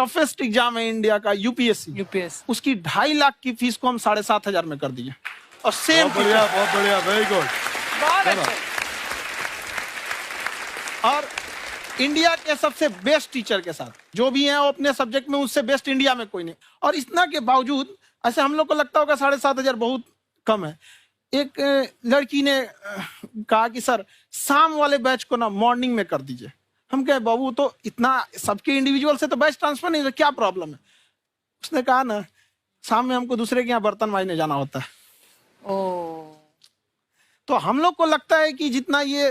Toughest exam है India का, UPSC, उसकी 2.5 लाख की फीस को हम 7,500 में कर दिए। और सेम बहुत बढ़िया, वेरी गुड। और इंडिया के सबसे बेस्ट टीचर के साथ जो भी हैं वो अपने सब्जेक्ट में उससे बेस्ट इंडिया में कोई नहीं। और इतना के बावजूद ऐसे हम लोग को लगता होगा 7,500 बहुत कम है। एक लड़की ने कहा कि सर शाम वाले बैच को ना मॉर्निंग में कर दीजिए। हम कहे बाबू तो इतना सबके इंडिविजुअल से तो बैच ट्रांसफर नहीं, तो क्या प्रॉब्लम है? उसने कहा ना शाम में हमको दूसरे के यहाँ बर्तन मांजने जाना होता है। तो हम लोग को लगता है कि जितना ये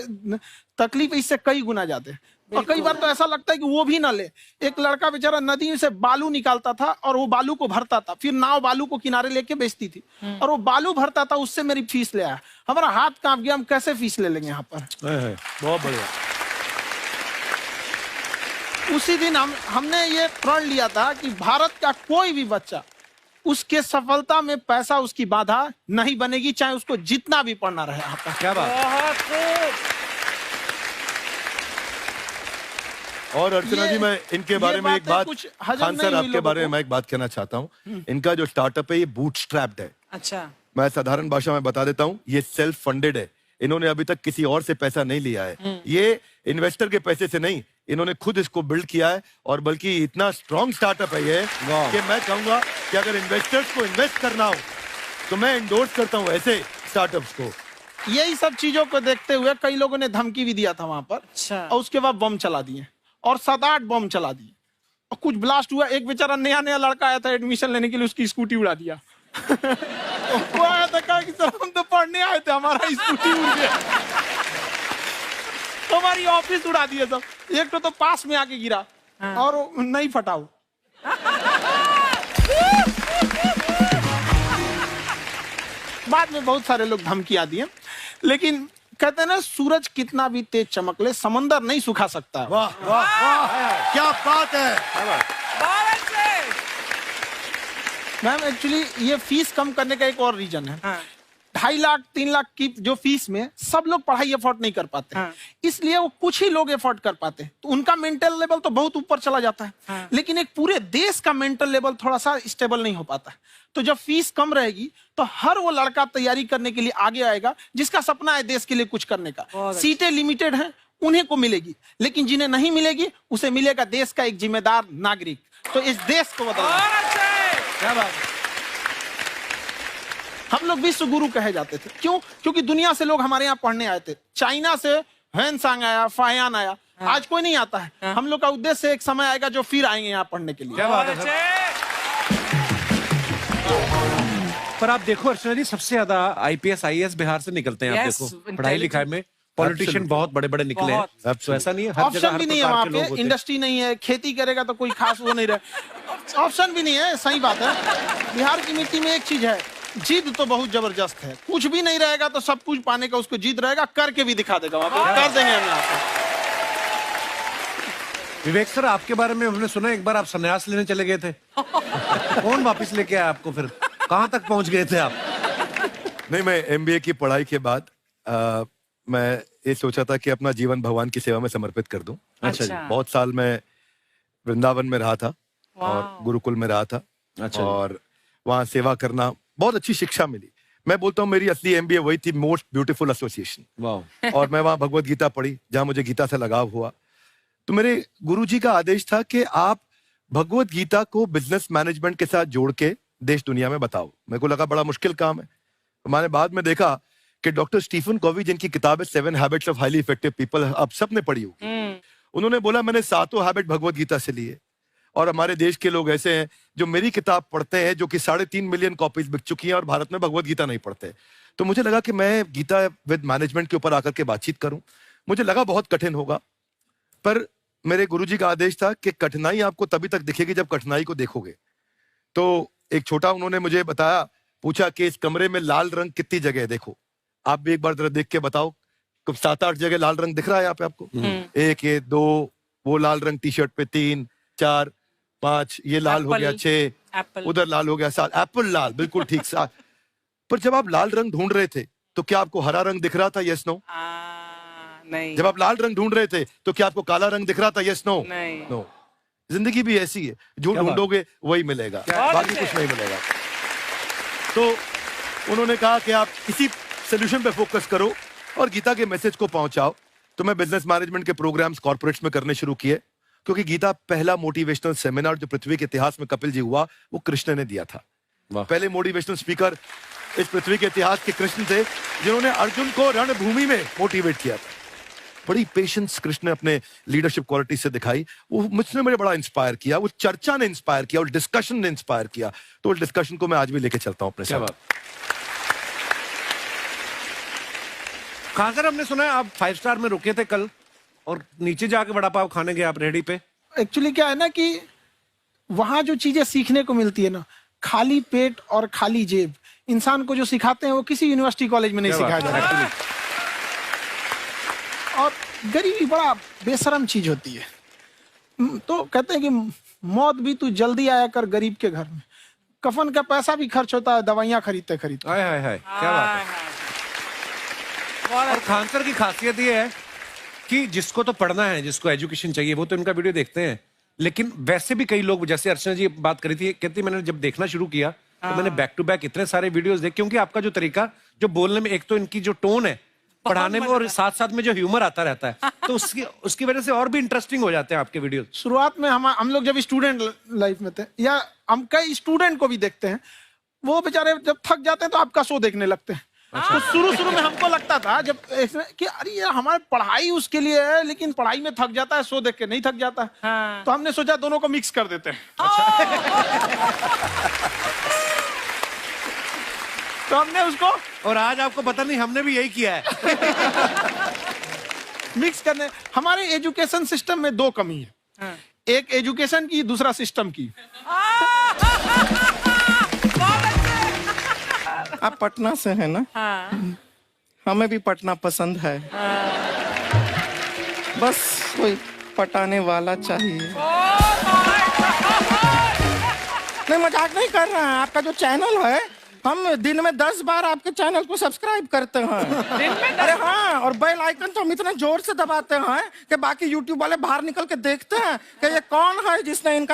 तकलीफ इससे कई गुना ज्यादा है। और कई बार तो ऐसा लगता है कि वो भी ना ले। एक लड़का बेचारा नदी से बालू निकालता था और वो बालू को भरता था, फिर नाव बालू को किनारे लेके बेचती थी और वो बालू भरता था, उससे मेरी फीस ले आया। हमारा हाथ कांप गया, हम कैसे फीस ले लेंगे यहाँ पर। बहुत बढ़िया। उसी दिन हमने ये प्रण लिया था कि भारत का कोई भी बच्चा उसके सफलता में पैसा उसकी बाधा नहीं बनेगी, चाहे उसको जितना भी पढ़ना रहे यहाँ पर। क्या बात। और अर्चना जी, मैं इनके बारे में एक बात, खान सर आपके बारे में मैं एक बात कहना चाहता हूँ। इनका जो स्टार्टअप है ये बूटस्ट्रैप्ड है। अच्छा। मैं साधारण भाषा में बता देता हूँ, ये सेल्फ फंडेड है। इन्होंने अभी तक किसी और से पैसा नहीं लिया है। ये इन्वेस्टर के पैसे से नहीं, इन्होंने खुद इसको बिल्ड किया है। और बल्कि इतना स्ट्रॉन्ग स्टार्टअप है ये कि मैं कहूंगा कि अगर इन्वेस्टर्स को इन्वेस्ट करना हो तो मैं एंडोर्स करता हूँ ऐसे स्टार्टअप्स को। यही सब चीजों को देखते हुए कई लोगों ने धमकी भी दिया था वहां पर। अच्छा। और उसके बाद बम चला दिए और 7-8 बम चला दिए और कुछ ब्लास्ट हुआ। एक बेचारा नया लड़का आया था एडमिशन लेने के लिए, उसकी स्कूटी उड़ा दिया। वो आया था, कहा कि सर हम तो पढ़ने आए थे, हमारा स्कूटी उड़ गया। हमारी ऑफिस उड़ा दिए सब। एक तो पास में आके गिरा और नहीं फटा वो। बाद में बहुत सारे लोग धमकियां दिए, लेकिन कहते हैं ना सूरज कितना भी तेज चमक ले समंदर नहीं सुखा सकता। वाह वाह वाह, क्या बात है। मैम एक्चुअली ये फीस कम करने का एक और रीजन है। 2.5 लाख 3 लाख की जो फीस में सब लोग पढ़ाई अफोर्ड नहीं कर पाते। इसलिए वो कुछ ही लोग अफोर्ड कर पाते हैं, तो उनका मेंटल लेवल तो बहुत ऊपर चला जाता है। लेकिन एक पूरे देश का मेंटल लेवल थोड़ा सा स्टेबल नहीं हो पाता। तो जब फीस कम रहेगी तो हर वो लड़का तैयारी करने के लिए आगे आएगा जिसका सपना है देश के लिए कुछ करने का। सीटें लिमिटेड हैं, उन्हें को मिलेगी, लेकिन जिन्हें नहीं मिलेगी उसे मिलेगा देश का एक जिम्मेदार नागरिक। तो इस देश को बदलना। क्या बात है। हम लोग विश्व गुरु कहे जाते थे, क्यों? क्योंकि दुनिया से लोग हमारे यहाँ पढ़ने आए थे। चाइना से ह्वेनसांग आया, फायान आया, आज कोई नहीं आता है। हम लोग का उद्देश्य एक समय आएगा जो फिर आएंगे यहाँ पढ़ने के लिए। क्या बात है सर। पर आप देखो अर्चना जी, सबसे ज्यादा आईपीएस आईएएस बिहार से निकलते हैं। आप देखो पढ़ाई लिखाई में पॉलिटिशियन बहुत बड़े बड़े निकले हैं। तो ऐसा नहीं है, हर जगह ऑप्शन भी नहीं है वहाँ पे, इंडस्ट्री नहीं है, खेती करेगा तो कोई खास वो नहीं रहे, ऑप्शन भी नहीं है। सही बात है। बिहार की मिट्टी में एक चीज है, जिद तो बहुत जबरदस्त है। कुछ भी नहीं रहेगा तो सब कुछ पाने का उसको जिद रहेगा, करके भी दिखा देगा। वहाँ पे कर देंगे हम यहाँ पे। विवेक सर, आपके बारे में हमने सुना एक बार आप संन्यास लेने चले गए थे। कौन वापस लेके आया आपको? फिर कहाँ तक पहुंच गए थे आप? नहीं, मैं एमबीए की पढ़ाई के बाद मैं ये सोचा था कि अपना जीवन भगवान की सेवा में समर्पित कर दूं। अच्छा जी। बहुत साल मैं वृंदावन में रहा था और गुरुकुल में रहा था। अच्छा। और वहाँ सेवा करना, बहुत अच्छी शिक्षा मिली। मैं बोलता हूँ मेरी असली एमबीए वही थी, मोस्ट ब्यूटीफुल एसोसिएशन। वाह। और मैं वहाँ भगवत गीता पढ़ी, जहाँ मुझे गीता से लगाव हुआ। तो मेरे गुरुजी का आदेश था कि आप भगवत गीता को बिजनेस मैनेजमेंट के साथ जोड़ के देश दुनिया में बताओ। मेरे को लगा बड़ा मुश्किल काम है। मैंने बाद में देखा कि डॉक्टर स्टीफन कॉवी, जिनकी किताब है 7 habits of highly effective people, आप सबने पढ़ी होगी, उन्होंने बोला मैंने 7 हैबिट भगवत गीता से लिए। और हमारे देश के लोग ऐसे हैं जो मेरी किताब पढ़ते हैं, जो कि 3.5 मिलियन कॉपीज बिक चुकी हैं, और भारत में भगवत गीता नहीं पढ़ते। तो मुझे लगा कि मैं गीता विद मैनेजमेंट के ऊपर आकर के बातचीत करूं। मुझे लगा बहुत कठिन होगा, पर मेरे गुरुजी का आदेश था कि कठिनाई आपको तभी तक दिखेगी जब कठिनाई को देखोगे। तो एक छोटा उन्होंने मुझे बताया, पूछा कि इस कमरे में लाल रंग कितनी जगह है, देखो आप भी एक बार जरा देख के बताओ। 7-8 जगह लाल रंग दिख रहा है यहाँ पे आपको? 1 ये 2, वो लाल रंग टी शर्ट पे 3 4 5, ये लाल हो गया 6, उधर लाल हो गया 7, एप्पल लाल, बिल्कुल ठीक 7। पर जब आप लाल रंग ढूंढ रहे थे तो क्या आपको हरा रंग दिख रहा था? Yes no? नहीं। जब आप लाल रंग ढूंढ रहे थे तो क्या आपको काला रंग दिख रहा था? Yes no? नहीं। नो। जिंदगी भी ऐसी है, जो ढूंढोगे वही मिलेगा, बाकी कुछ नहीं मिलेगा। तो उन्होंने कहा कि आप इसी सोल्यूशन पे फोकस करो और गीता के मैसेज को पहुंचाओ। तो मैं बिजनेस मैनेजमेंट के प्रोग्राम्स कॉर्पोरेट्स में करने शुरू किए, क्योंकि गीता पहला मोटिवेशनल सेमिनार जो पृथ्वी के इतिहास में कपिल जी हुआ, वो कृष्ण ने दिया था। पहले मोटिवेशनल स्पीकर इस पृथ्वी के इतिहास के कृष्ण थे, जिन्होंने अर्जुन को रणभूमि में मोटिवेट किया था। बड़ी पेशेंस कृष्ण ने अपने लीडरशिप क्वालिटी से दिखाई, वो मुझसे मुझे बड़ा इंस्पायर किया, वो चर्चा ने इंस्पायर किया और डिस्कशन ने इंस्पायर किया। तो उस डिस्कशन को मैं आज भी लेके चलता हूं अपने साथ। कहां सर, हमने सुना है आप 5 स्टार में रुके थे कल और नीचे जाके वड़ा पाव खाने गए आप रेहड़ी पे। एक्चुअली क्या है ना कि वहां जो चीजें सीखने को मिलती है ना, खाली पेट और खाली जेब इंसान को जो सिखाते हैं वो किसी यूनिवर्सिटी कॉलेज में नहीं सिखाया जाता। और गरीबी बड़ा बेशरम चीज होती है। तो कहते हैं कि मौत भी तू जल्दी आया कर गरीब के घर में, कफन का पैसा भी खर्च होता है दवाइयां खरीदते खरीदते। हाय हाय हाय, क्या बात है। और खान सर की खासियत ये है कि जिसको तो पढ़ना है, जिसको एजुकेशन चाहिए, वो तो इनका वीडियो देखते हैं, लेकिन वैसे भी कई लोग, जैसे अर्चना जी बात करी थी, कहती मैंने जब देखना शुरू किया तो मैंने बैक टू बैक इतने सारे वीडियोस देखे, क्योंकि आपका जो तरीका जो बोलने में, एक तो इनकी जो टोन है पढ़ाने में, और साथ साथ में जो ह्यूमर आता रहता है, तो उसकी वजह से और भी इंटरेस्टिंग हो जाते हैं आपके वीडियो। शुरुआत में हम लोग जब स्टूडेंट लाइफ में थे, या हम कई स्टूडेंट को भी देखते हैं, वो बेचारे जब थक जाते हैं तो आपका शो देखने लगते हैं। तो शुरू में हमको लगता था जब कि अरे यार हमारी पढ़ाई उसके लिए है, लेकिन पढ़ाई में थक जाता है, शो देख के नहीं थक जाता। हाँ। तो हमने सोचा दोनों को मिक्स कर देते हैं। तो हमने उसको, और आज आपको पता नहीं हमने भी यही किया है। मिक्स करने। हमारे एजुकेशन सिस्टम में 2 कमी है। हाँ। एक एजुकेशन की, दूसरा सिस्टम की। आप पटना से हैं ना? हाँ। हमें भी पटना पसंद है। बस कोई पटाने वाला चाहिए। नहीं, मजाक नहीं कर रहे हैं। आपका जो चैनल है, हम दिन में 10 बार आपके चैनल को सब्सक्राइब करते हैं। दिन में 10? अरे हाँ, और बेल आइकन तो हम इतना जोर से दबाते हैं कि बाकी यूट्यूब वाले बाहर निकल के देखते हैं कि ये कौन है जिसने इनका